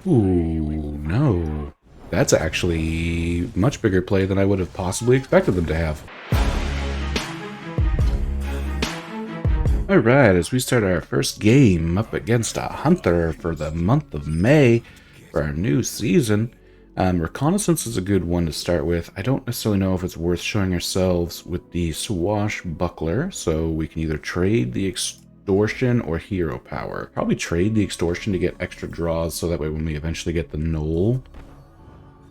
Ooh, no. That's actually much bigger play than I would have possibly expected them to have. Alright, as we start our first game up against a hunter for the month of May for our new season. Reconnaissance is a good one to start with. I don't necessarily know if it's worth showing ourselves with the Swashbuckler, so we can either trade the Extortion or Hero Power. Probably trade the Extortion to get extra draws, so that way when we eventually get the Knoll,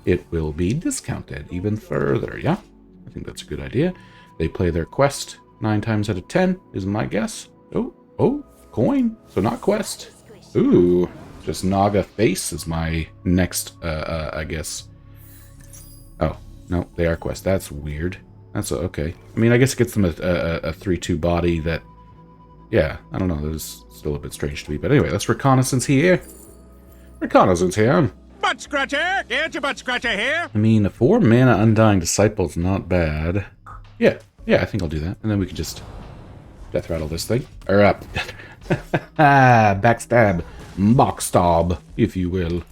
it will be discounted even further, yeah? I think that's a good idea. They play their quest 9 times out of 10, is my guess. Oh, coin. So not quest. Ooh, just Naga face is my next, I guess. Oh, no, they are quest. That's weird. That's okay. I mean, I guess it gets them a 3-2 body that, yeah, I don't know. That is still a bit strange to me. But anyway, let's reconnaissance here. Reconnaissance here. Butt scratcher! Get your butt scratcher here! I mean, a 4 mana Undying Disciple's not bad. Yeah, I think I'll do that. And then we can just death rattle this thing. Or up. Backstab. Boxstab, if you will.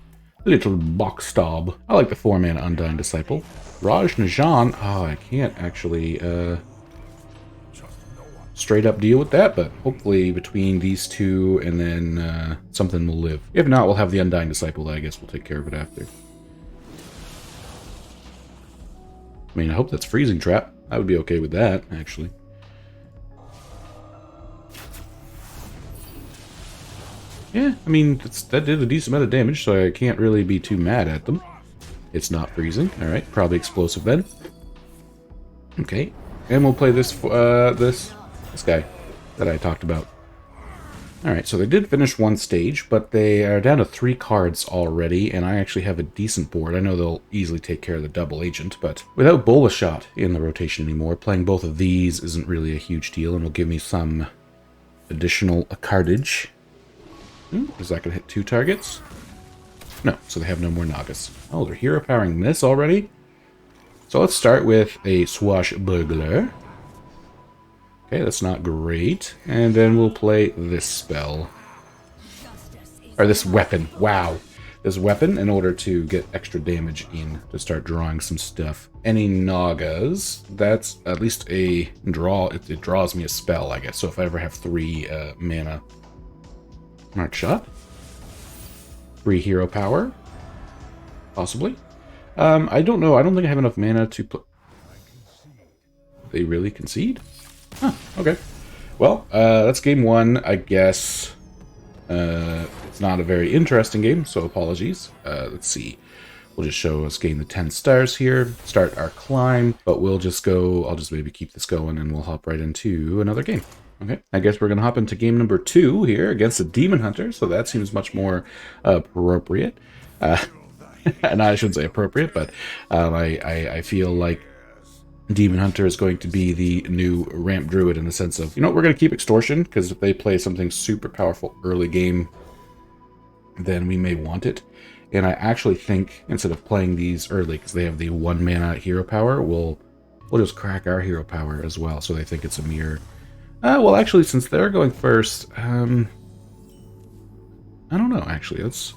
Little Boxstab. I like the 4 mana Undying Disciple. Raj Najan. Oh, I can't actually straight up deal with that, but hopefully between these two and then something will live. If not, we'll have the Undying Disciple. I guess we'll take care of it after. I mean, I hope that's Freezing Trap. I would be okay with that, actually. Yeah, I mean, that did a decent amount of damage, so I can't really be too mad at them. It's not freezing. Alright, probably explosive then. Okay, and we'll play this this guy that I talked about. Alright, so they did finish one stage, but they are down to 3 cards already, and I actually have a decent board. I know they'll easily take care of the double agent, but without Bola Shot in the rotation anymore, playing both of these isn't really a huge deal, and will give me some additional cardage. Is that going to hit 2 targets? No, so they have no more Nagas. Oh, they're hero powering this already? So let's start with a Swashbuckler. Okay, that's not great. And then we'll play this spell. Or this weapon. Wow. This weapon in order to get extra damage in to start drawing some stuff. Any Nagas, that's at least a draw. It draws me a spell, I guess. So if I ever have 3 mana. Smart shot. 3 hero power. Possibly. I don't know. I don't think I have enough mana to put... They really concede? Huh, okay. Well, that's game 1, I guess. It's not a very interesting game, so apologies. Let's see. We'll just show us gain the 10 stars here. Start our climb, but we'll just go... I'll just maybe keep this going, and we'll hop right into another game. Okay, I guess we're going to hop into game number 2 here against the Demon Hunter, so that seems much more appropriate. And I shouldn't say appropriate, but I feel like Demon Hunter is going to be the new Ramp Druid in the sense of, you know, we're going to keep Extortion, because if they play something super powerful early game, then we may want it. And I actually think, instead of playing these early, because they have the 1 mana hero power, we'll just crack our hero power as well, so they think it's a mirror. Well, actually, since they're going first, I don't know, actually. Let's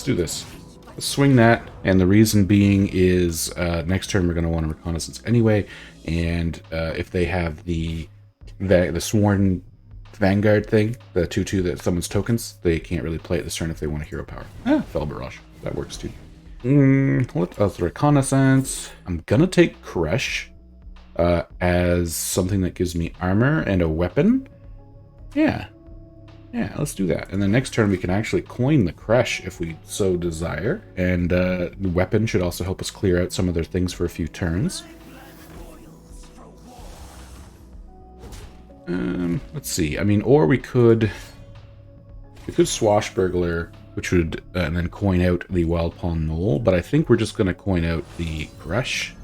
do this. Let's swing that, and the reason being is next turn we're going to want a reconnaissance anyway, and if they have the Sworn Vanguard thing, the 2-2 that summons tokens, they can't really play it this turn if they want a hero power. Fell Barrage. That works too. Let's reconnaissance. I'm going to take Crush. As something that gives me armor and a weapon. Yeah, let's do that. And then next turn we can actually coin the Crush if we so desire. And the weapon should also help us clear out some of their things for a few turns. Let's see. I mean, or we could Swashbuckler, which would and then coin out the Wild Pawn Knoll. But I think we're just going to coin out the Crush.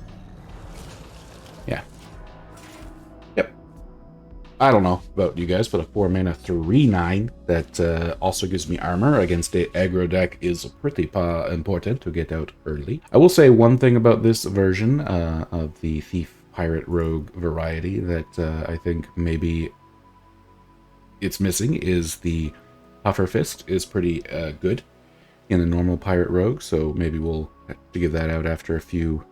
Yeah. Yep. I don't know about you guys, but a 4 mana 3/9 that also gives me armor against the aggro deck is pretty important to get out early. I will say one thing about this version of the Thief Pirate Rogue variety that I think maybe it's missing is the Puffer Fist is pretty good in the normal Pirate Rogue, so maybe we'll have to give that out after a few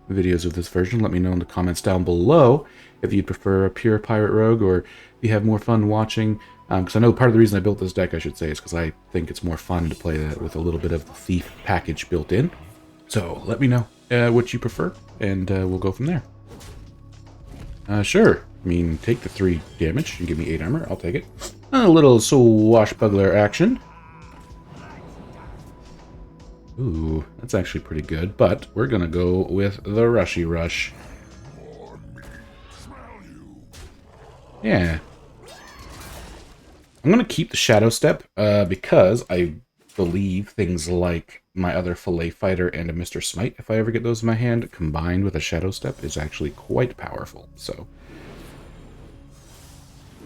videos of this version. Let me know in the comments down below if you prefer a pure Pirate Rogue or if you have more fun watching. Because I know part of the reason I built this deck, I should say, is because I think it's more fun to play that with a little bit of the Thief package built in. So let me know what you prefer, and we'll go from there. Sure. I mean, take the 3 damage and give me 8 armor. I'll take it. A little swashbuckler action. Ooh, that's actually pretty good, but we're gonna go with the Rushy Rush. Yeah. I'm gonna keep the Shadow Step, because I believe things like my other Fillet Fighter and a Mr. Smite, if I ever get those in my hand, combined with a Shadow Step, is actually quite powerful, so.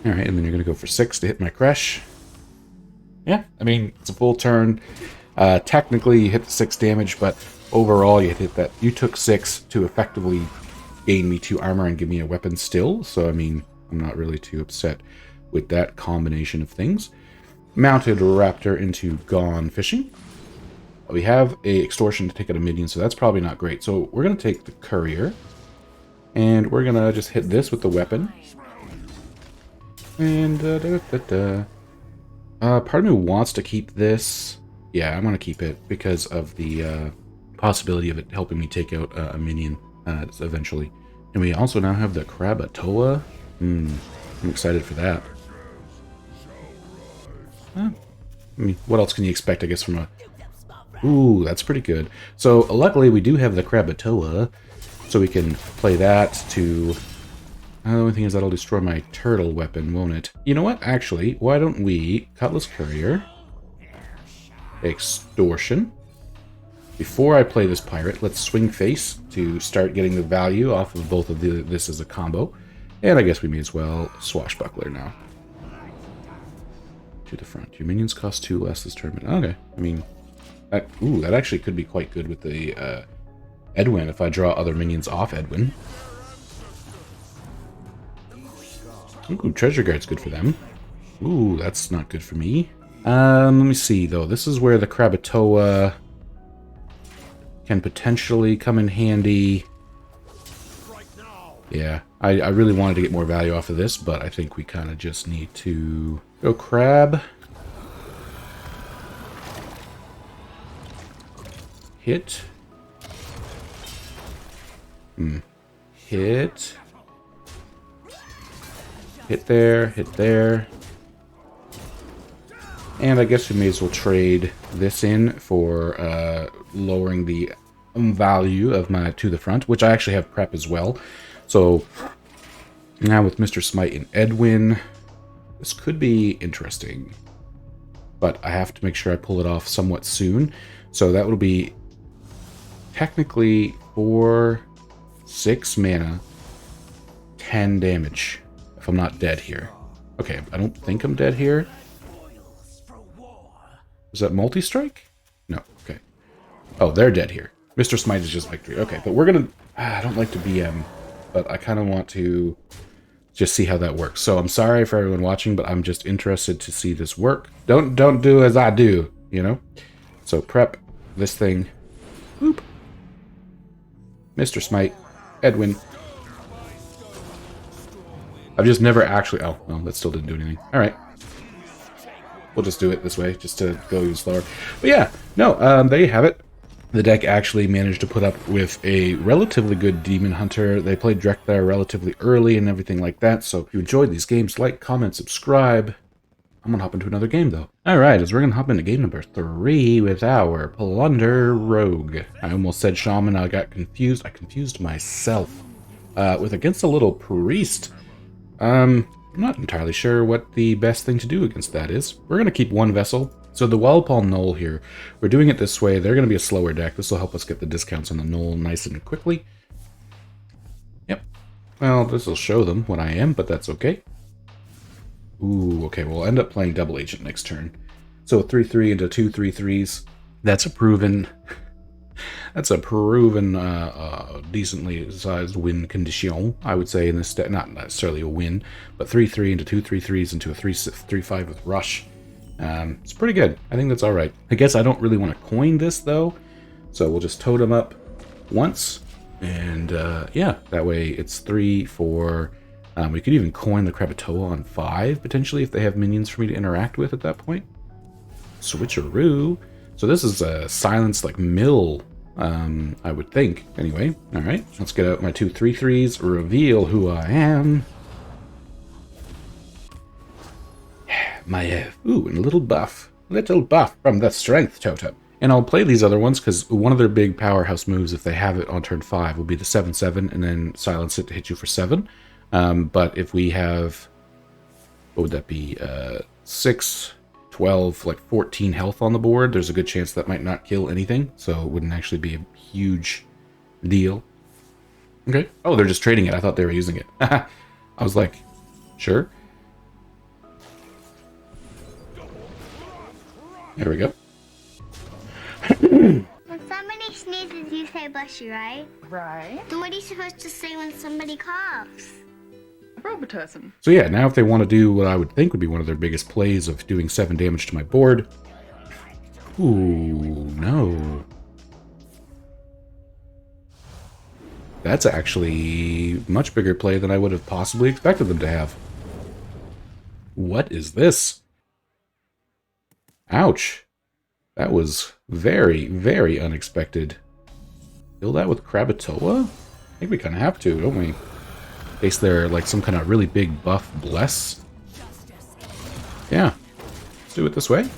Alright, and then you're gonna go for 6 to hit my Crash. Yeah, I mean, it's a full turn. Technically, you hit the 6 damage, but overall, you hit that. You took 6 to effectively gain me 2 armor and give me a weapon still. So, I mean, I'm not really too upset with that combination of things. Mounted Raptor into Gone Fishing. We have a Extortion to take out a minion, so that's probably not great. So we're going to take the Courier, and we're going to just hit this with the weapon. And part of me wants to keep this. Yeah, I'm going to keep it because of the possibility of it helping me take out a minion eventually. And we also now have the Krakatoa. I'm excited for that. I mean, what else can you expect, I guess, from a... Ooh, that's pretty good. So, luckily, we do have the Krakatoa, so we can play that to... The only thing is that'll destroy my turtle weapon, won't it? You know what? Actually, why don't we... Cutlass Courier... Extortion. Before I play this pirate, let's swing face to start getting the value off of both of this as a combo. And I guess we may as well swashbuckler now. To the front. Your minions cost 2 less this turn. Okay. I mean, that actually could be quite good with the Edwin if I draw other minions off Edwin. Ooh, Treasure Guard's good for them. Ooh, that's not good for me. Let me see, though. This is where the Krakatoa can potentially come in handy. Yeah, I really wanted to get more value off of this, but I think we kind of just need to go Crab. Hit. Hit. Hit there, hit there. And I guess we may as well trade this in for lowering the value of my to the front, which I actually have prep as well. So now with Mr. Smite and Edwin, this could be interesting. But I have to make sure I pull it off somewhat soon. So that will be technically 4, 6 mana, 10 damage if I'm not dead here. Okay, I don't think I'm dead here. Is that multi-strike? No, okay. Oh, they're dead here. Mr. Smite is just victory. Okay, but we're gonna... I don't like to BM, but I kind of want to just see how that works. So I'm sorry for everyone watching, but I'm just interested to see this work. Don't do as I do, you know? So prep this thing. Boop. Mr. Smite. Edwin. I've just never actually... Oh, well, that still didn't do anything. Alright. We'll just do it this way, just to go even slower. But yeah, no, there you have it. The deck actually managed to put up with a relatively good Demon Hunter. They played Direct there relatively early and everything like that. So if you enjoyed these games, like, comment, subscribe. I'm going to hop into another game, though. Alright, as we're going to hop into game number 3 with our Plunder Rogue. I almost said Shaman, I got confused. I confused myself with against a little Priest. I'm not entirely sure what the best thing to do against that is. We're going to keep one vessel. So the Wildpaw Knoll here, we're doing it this way. They're going to be a slower deck. This will help us get the discounts on the Knoll nice and quickly. Yep. Well, this will show them what I am, but that's okay. Ooh, okay. We'll end up playing Double Agent next turn. So 3/3 into 2 3/3s. That's a proven... That's a proven, decently sized win condition, I would say, in this deck. Not necessarily a win, but 3/3 into 2 3/3s into a 3/5 with Rush. It's pretty good. I think that's alright. I guess I don't really want to coin this, though. So we'll just totem up once. And, yeah, that way it's 3, 4... we could even coin the Krakatoa on 5, potentially, if they have minions for me to interact with at that point. Switcheroo. So this is a silenced, like, mill, I would think. Anyway, alright. Let's get out my 2 3/3s, reveal who I am. My, ooh, and a little buff. Little buff from the strength totem. And I'll play these other ones, because one of their big powerhouse moves, if they have it on turn 5, will be the 7/7, and then silence it to hit you for 7. But if we have, what would that be, 6, 12, like 14 health on the board, there's a good chance that might not kill anything, so it wouldn't actually be a huge deal. Okay. Oh, they're just trading it. I thought they were using it. I was like, sure. There we go. When somebody sneezes, you say bless you, right? Right. Then what are you supposed to say when somebody coughs? Robotussin. So yeah, now if they want to do what I would think would be one of their biggest plays of doing 7 damage to my board. Ooh, no. That's actually much bigger play than I would have possibly expected them to have. What is this? Ouch. That was very, very unexpected. Kill that with Krakatoa? I think we kind of have to, don't we? In case they're like some kind of really big buff bless. Yeah. Let's do it this way.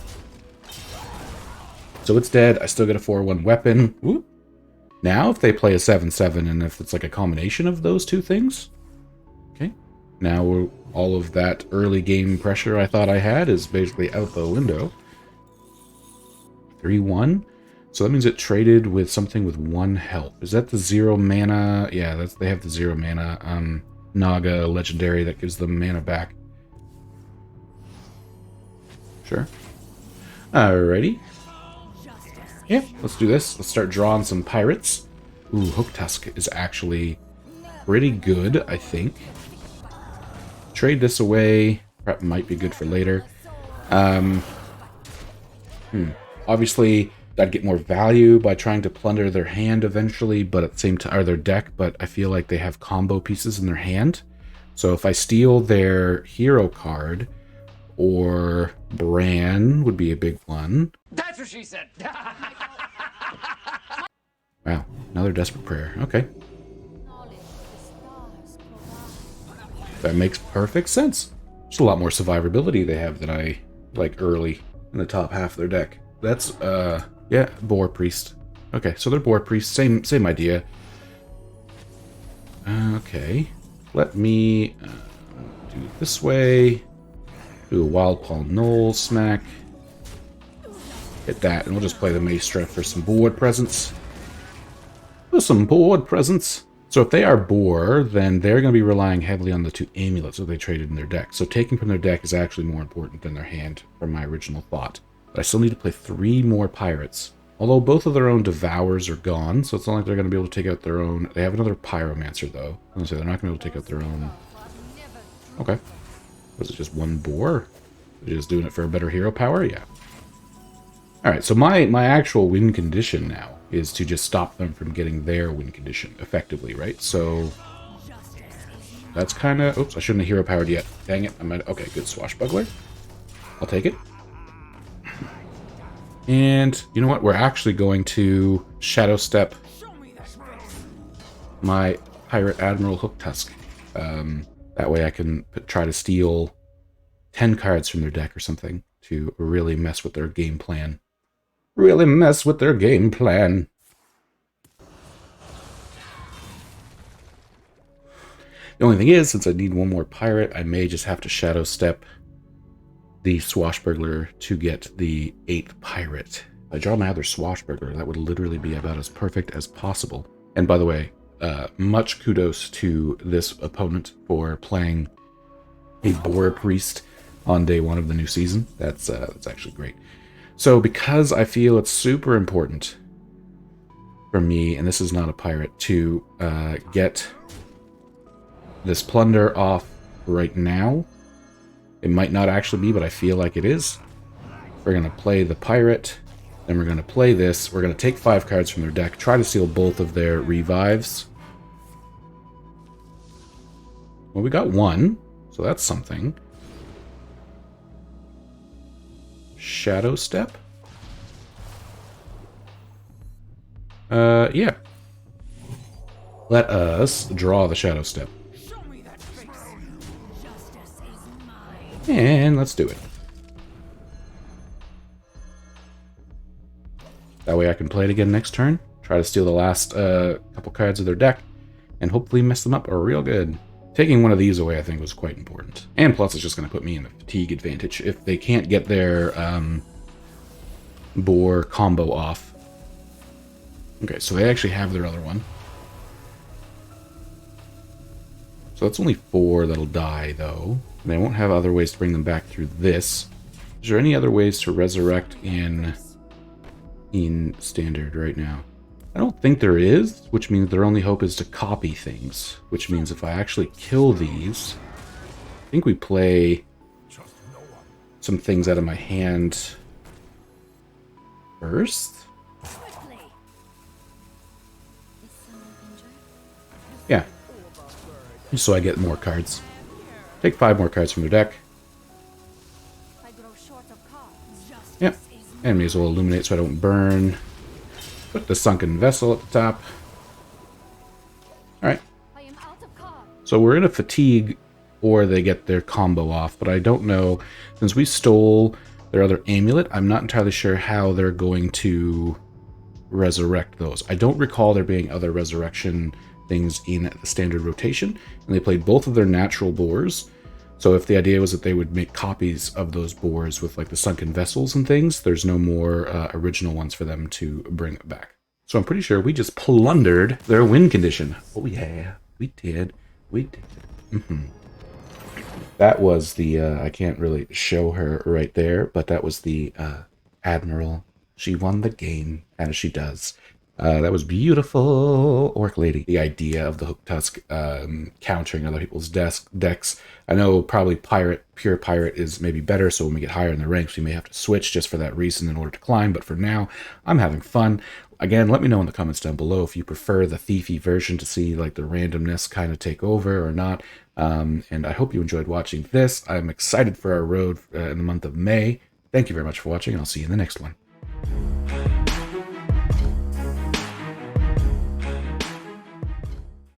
So it's dead. I still get a 4/1 weapon. Ooh. Now if they play a 7/7 and if it's like a combination of those two things. Okay. Now all of that early game pressure I thought I had is basically out the window. 3/1. So that means it traded with something with 1 health. Is that the 0 mana? Yeah, they have the 0 mana Naga legendary that gives them mana back. Sure. Alrighty. Yeah, let's do this. Let's start drawing some pirates. Ooh, Hook Tusk is actually pretty good, I think. Trade this away. Prep might be good for later. Obviously, I'd get more value by trying to plunder their hand eventually, but at the same time, or their deck, but I feel like they have combo pieces in their hand. So if I steal their hero card, or Bran would be a big one. That's what she said. Wow, another desperate prayer. Okay. That makes perfect sense. There's a lot more survivability they have than I like early in the top half of their deck. That's, yeah, Boar Priest. Okay, so they're Boar Priest, same idea. Okay, let me do it this way. Do a Wild Paw Knoll smack. Hit that, and we'll just play the Maestra for some board presence. For some board presence. So if they are Boar, then they're going to be relying heavily on the 2 amulets that they traded in their deck. So taking from their deck is actually more important than their hand, from my original thought. But I still need to play 3 more pirates. Although both of their own Devours are gone, so it's not like they're going to be able to take out their own... They have another Pyromancer, though. I'm going to say they're not going to be able to take out their own... Okay. Was it just 1 Boar? They're just doing it for a better hero power? Yeah. Alright, so my actual win condition now is to just stop them from getting their win condition, effectively, right? So... That's kind of... Oops, I shouldn't have hero powered yet. Dang it. I might... Okay, good Swashbuckler. I'll take it. And you know what? We're actually going to Shadow Step my Pirate Admiral Hook Tusk. That way I can try to steal 10 cards from their deck or something to really mess with their game plan. Really mess with their game plan. The only thing is, since I need 1 more pirate, I may just have to Shadow Step the Swashbuckler to get the 8th pirate. If I draw my other Swashbuckler, that would literally be about as perfect as possible. And by the way, much kudos to this opponent for playing a Boar Priest on day 1 of the new season. That's actually great. So because I feel it's super important for me, and this is not a pirate, to get this plunder off right now. It might not actually be, but I feel like it is. We're going to play the Pirate. Then we're going to play this. We're going to take 5 cards from their deck, try to steal both of their revives. Well, we got 1, so that's something. Shadow Step? Yeah. Let us draw the Shadow Step. And let's do it. That way I can play it again next turn, try to steal the last couple cards of their deck, and hopefully mess them up real good. Taking one of these away, I think, was quite important. And plus, it's just going to put me in a fatigue advantage if they can't get their boar combo off. Okay, so they actually have their other one. So that's only 4 that'll die, though. And I won't have other ways to bring them back through this. Is there any other ways to resurrect in Standard right now? I don't think there is, which means their only hope is to copy things. Which means if I actually kill these, I think we play some things out of my hand first. Yeah. Just so I get more cards. Take 5 more cards from their deck. Yep. And may as well illuminate so I don't burn. Put the Sunken Vessel at the top. Alright. So we're in a fatigue, or they get their combo off, but I don't know. Since we stole their other amulet, I'm not entirely sure how they're going to resurrect those. I don't recall there being other resurrection things in the standard rotation, and they played both of their natural boars. So if the idea was that they would make copies of those boars with like the sunken vessels and things, there's no more original ones for them to bring back. So I'm pretty sure we just plundered their win condition. Oh yeah, we did. We did. That was the, I can't really show her right there, but that was the Admiral. She won the game, as she does. That was beautiful, Orc Lady. The idea of the Hook Tusk countering other people's decks. I know probably pure Pirate is maybe better, so when we get higher in the ranks, we may have to switch just for that reason in order to climb, but for now, I'm having fun. Again, let me know in the comments down below if you prefer the thiefy version to see like the randomness kind of take over or not. And I hope you enjoyed watching this. I'm excited for our road in the month of May. Thank you very much for watching, and I'll see you in the next one.